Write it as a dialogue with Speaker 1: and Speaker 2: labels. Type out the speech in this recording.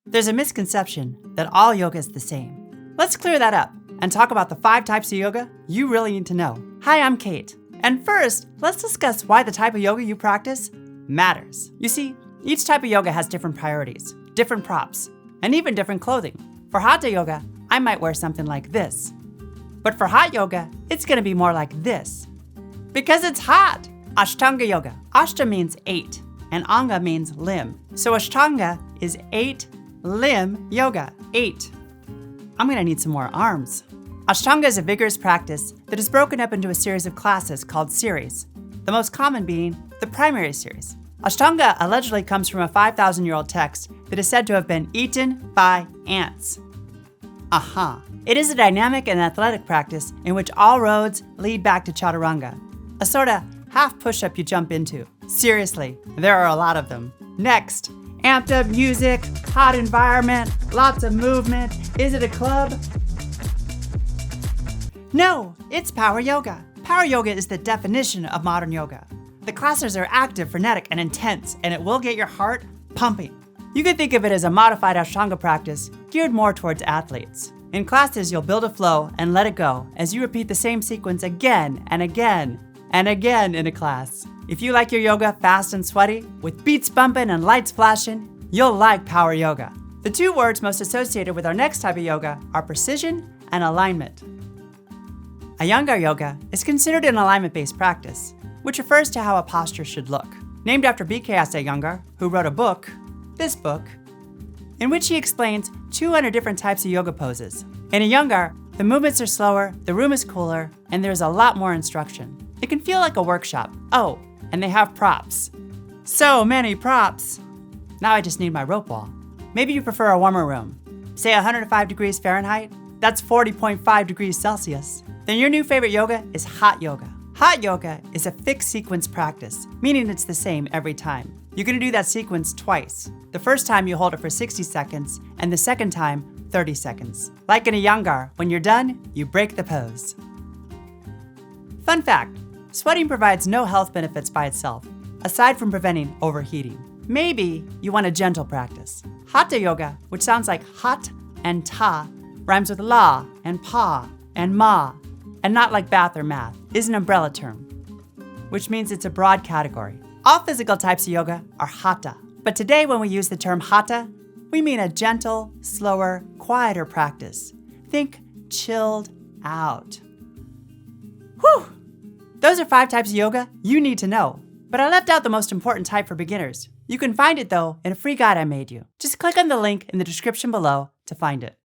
Speaker 1: There's a misconception that all yoga is the same. Let's clear that up and talk about the 5 types of yoga you really need to know. Hi, I'm Kate. And first, let's discuss why the type of yoga you practice matters. You see, each type of yoga has different priorities, different props, and even different clothing. For Hatha yoga, I might wear something like this. But for hot yoga, it's gonna be more like this. Because it's hot! Ashtanga yoga. Ashta means 8, and anga means limb. So Ashtanga is 8-limb yoga. 8. I'm gonna need some more arms. Ashtanga is a vigorous practice that is broken up into a series of classes called series, the most common being the primary series. Ashtanga allegedly comes from a 5,000-year-old text that is said to have been eaten by ants. Aha! It is a dynamic and athletic practice in which all roads lead back to chaturanga, a sort of half push-up you jump into. Seriously, there are a lot of them. Next, amped up music, hot environment, lots of movement. Is it a club? No, it's power yoga. Power yoga is the definition of modern yoga. The classes are active, frenetic, and intense, and it will get your heart pumping. You could think of it as a modified Ashtanga practice geared more towards athletes. In classes, you'll build a flow and let it go as you repeat the same sequence again and again and again in a class. If you like your yoga fast and sweaty, with beats bumping and lights flashing, you'll like power yoga. The 2 words most associated with our next type of yoga are precision and alignment. Iyengar yoga is considered an alignment-based practice, which refers to how a posture should look. Named after B.K.S. Iyengar, who wrote a book, this book, in which he explains 200 different types of yoga poses. In Iyengar, the movements are slower, the room is cooler, and there's a lot more instruction. It can feel like a workshop. Oh, and they have props. So many props! Now I just need my rope wall. Maybe you prefer a warmer room. Say 105 degrees Fahrenheit? That's 40.5 degrees Celsius. Then your new favorite yoga is hot yoga. Hot yoga is a fixed sequence practice, meaning it's the same every time. You're gonna do that sequence twice. The first time you hold it for 60 seconds, and the second time, 30 seconds. Like in Iyengar, when you're done, you break the pose. Fun fact, sweating provides no health benefits by itself, aside from preventing overheating. Maybe you want a gentle practice. Hatha yoga, which sounds like hot and ta, rhymes with la and pa and ma, and not like bath or math, is an umbrella term, which means it's a broad category. All physical types of yoga are hatha, but today when we use the term hatha, we mean a gentle, slower, quieter practice. Think chilled out. Whew! Those are 5 types of yoga you need to know, but I left out the most important type for beginners. You can find it though in a free guide I made you. Just click on the link in the description below to find it.